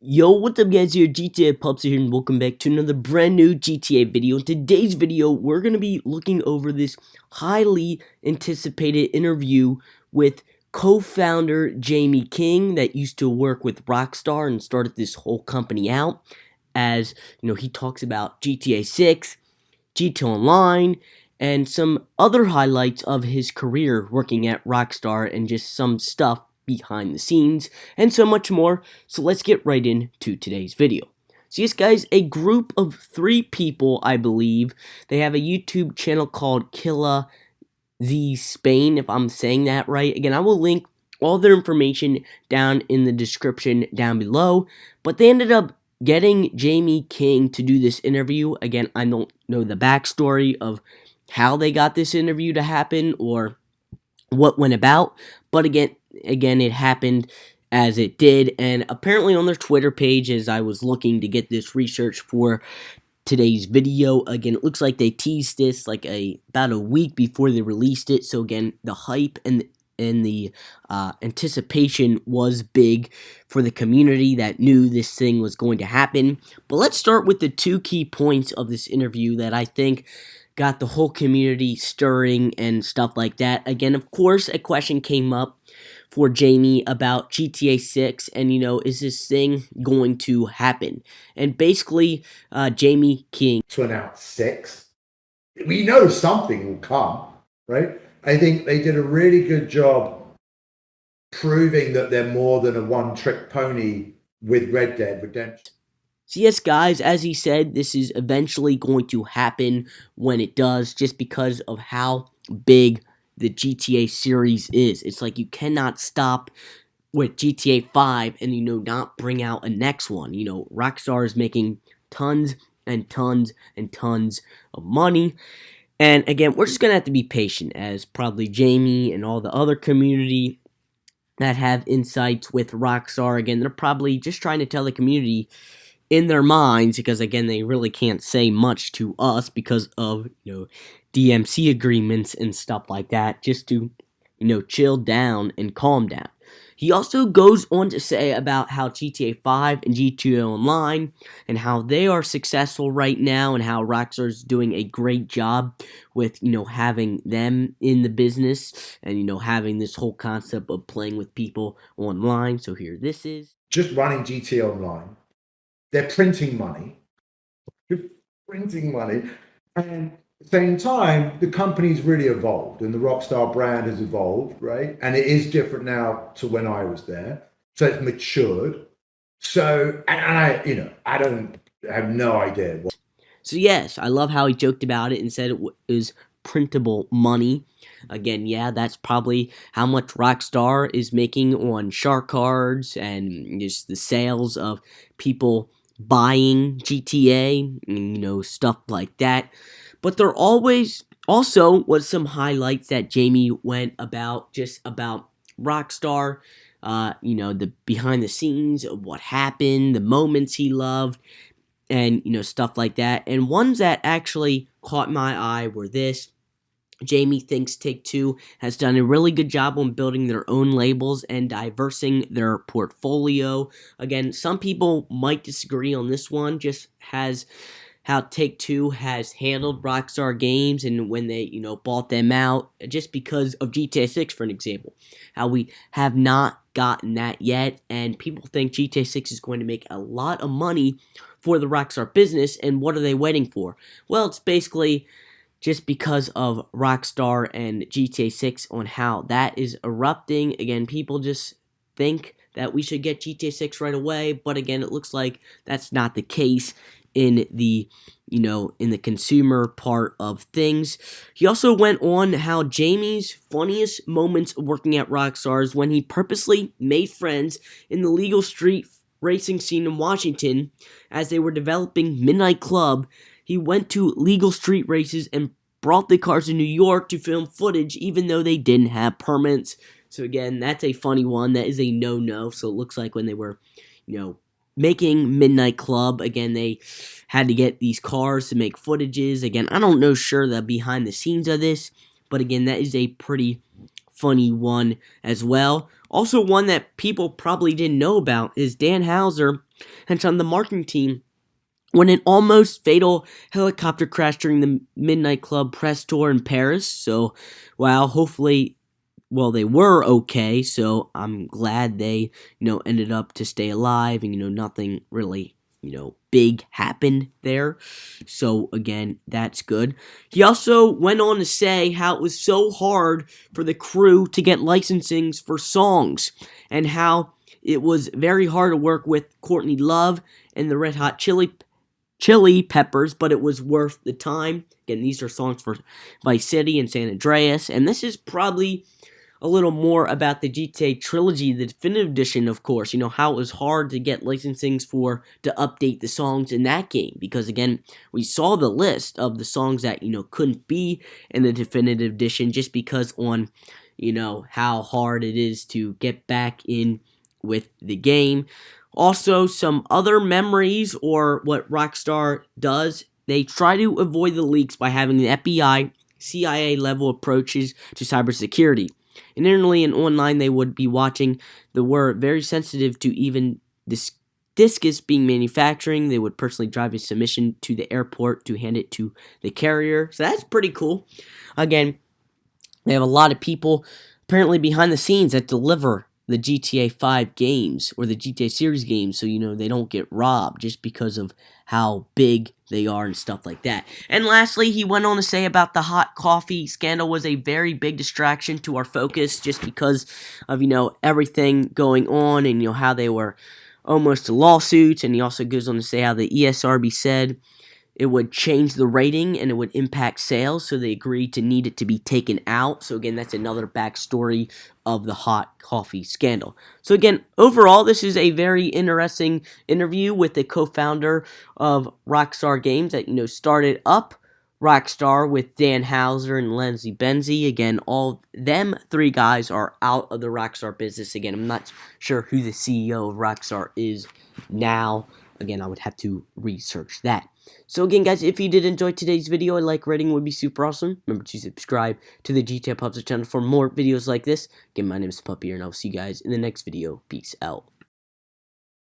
Yo, what's up guys, here GTA Pups here and welcome back to another brand new GTA video. In today's video, we're going to be looking over this highly anticipated interview with co-founder Jamie King that used to work with Rockstar and started this whole company out. As, he talks about GTA 6, GTA Online, and some other highlights of his career working at Rockstar and just some stuff behind the scenes, and so much more. So let's get right into today's video. So yes guys, a group of 3 people, I believe, they have a YouTube channel called Killa the Spain, if I'm saying that right. Again, I will link all their information down in the description down below, but they ended up getting Jamie King to do this interview. Again, I don't know the backstory of how they got this interview to happen or what went about, but again it happened as it did. And apparently on their Twitter page, as I was looking to get this research for today's video, again, it looks like they teased this like about a week before they released it. So again, the hype and the anticipation was big for the community that knew this thing was going to happen. But let's start with the 2 key points of this interview that I think got the whole community stirring and stuff like that. Again, of course, a question came up for Jamie about GTA 6 and, is this thing going to happen? And basically, Jamie King to announce 6. We know something will come, right? I think they did a really good job proving that they're more than a one-trick pony with Red Dead Redemption. So yes, guys, as he said, this is eventually going to happen when it does, just because of how big the GTA series is. It's like you cannot stop with GTA 5 and, not bring out a next one. Rockstar is making tons and tons and tons of money. And again, we're just going to have to be patient, as probably Jamie and all the other community that have insights with Rockstar, again, they're probably just trying to tell the community in their minds, because again, they really can't say much to us because of, DMC agreements and stuff like that, just to, chill down and calm down. He also goes on to say about how GTA 5 and GTA Online and how they are successful right now, and how Rockstar is doing a great job with, having them in the business and, having this whole concept of playing with people online. So here this is. Just running GTA Online. They're printing money. And at the same time, the company's really evolved and the Rockstar brand has evolved, right? And it is different now to when I was there. So it's matured. So, and I have no idea. So yes, I love how he joked about it and said it was printable money. Again, yeah, that's probably how much Rockstar is making on shark cards and just the sales of people buying GTA and, stuff like that. But there always also was some highlights that Jamie went about, just about Rockstar, the behind the scenes of what happened, the moments he loved, and, stuff like that. And ones that actually caught my eye were this. Jamie thinks Take-Two has done a really good job on building their own labels and diversing their portfolio. Again, some people might disagree on this one, just has how Take-Two has handled Rockstar Games and when they, bought them out, just because of GTA 6, for an example. How we have not gotten that yet, and people think GTA 6 is going to make a lot of money for the Rockstar business, and what are they waiting for? Well, it's basically just because of Rockstar and GTA 6 on how that is erupting. Again, people just think that we should get GTA 6 right away, but again, it looks like that's not the case in the, in the consumer part of things. He also went on how Jamie's funniest moments working at Rockstar is when he purposely made friends in the legal street racing scene in Washington as they were developing Midnight Club. He went to legal street races and brought the cars to New York to film footage, even though they didn't have permits. So again, that's a funny one. That is a no-no. So it looks like when they were, making Midnight Club, again, they had to get these cars to make footages. Again, I don't know sure the behind the scenes of this, but again, that is a pretty funny one as well. Also, one that people probably didn't know about is Dan Houser and on the marketing team when an almost fatal helicopter crash during the Midnight Club press tour in Paris. So, wow, hopefully, well, they were okay. So I'm glad they, ended up to stay alive and, nothing really, big happened there. So again, that's good. He also went on to say how it was so hard for the crew to get licensings for songs and how it was very hard to work with Courtney Love and the Red Hot Chili Peppers, but it was worth the time. Again, these are songs for Vice City and San Andreas, and this is probably a little more about the GTA trilogy, the definitive edition, of course. How it was hard to get licensings to update the songs in that game, because again, we saw the list of the songs that couldn't be in the definitive edition just because on how hard it is to get back in with the game. Also, some other memories or what Rockstar does, they try to avoid the leaks by having the FBI, CIA level approaches to cybersecurity. Internally and online, they would be watching. They were very sensitive to even discus being manufacturing. They would personally drive a submission to the airport to hand it to the carrier. So that's pretty cool. Again, they have a lot of people apparently behind the scenes that deliver the GTA 5 games or the GTA series games, so they don't get robbed just because of how big they are and stuff like that. And lastly, he went on to say about the hot coffee scandal was a very big distraction to our focus just because of everything going on and how they were almost to lawsuits. And he also goes on to say how the ESRB said it would change the rating and it would impact sales, so they agreed to need it to be taken out. So again, that's another backstory of the hot coffee scandal. So again, overall, this is a very interesting interview with the co-founder of Rockstar Games that started up Rockstar with Dan Houser and Lindsay Benzie. Again, all them three guys are out of the Rockstar business. Again, I'm not sure who the CEO of Rockstar is now. Again, I would have to research that. So again, guys, if you did enjoy today's video, a like rating would be super awesome. Remember to subscribe to the GTA Pubs channel for more videos like this. Again, my name is Puppy, and I'll see you guys in the next video. Peace out.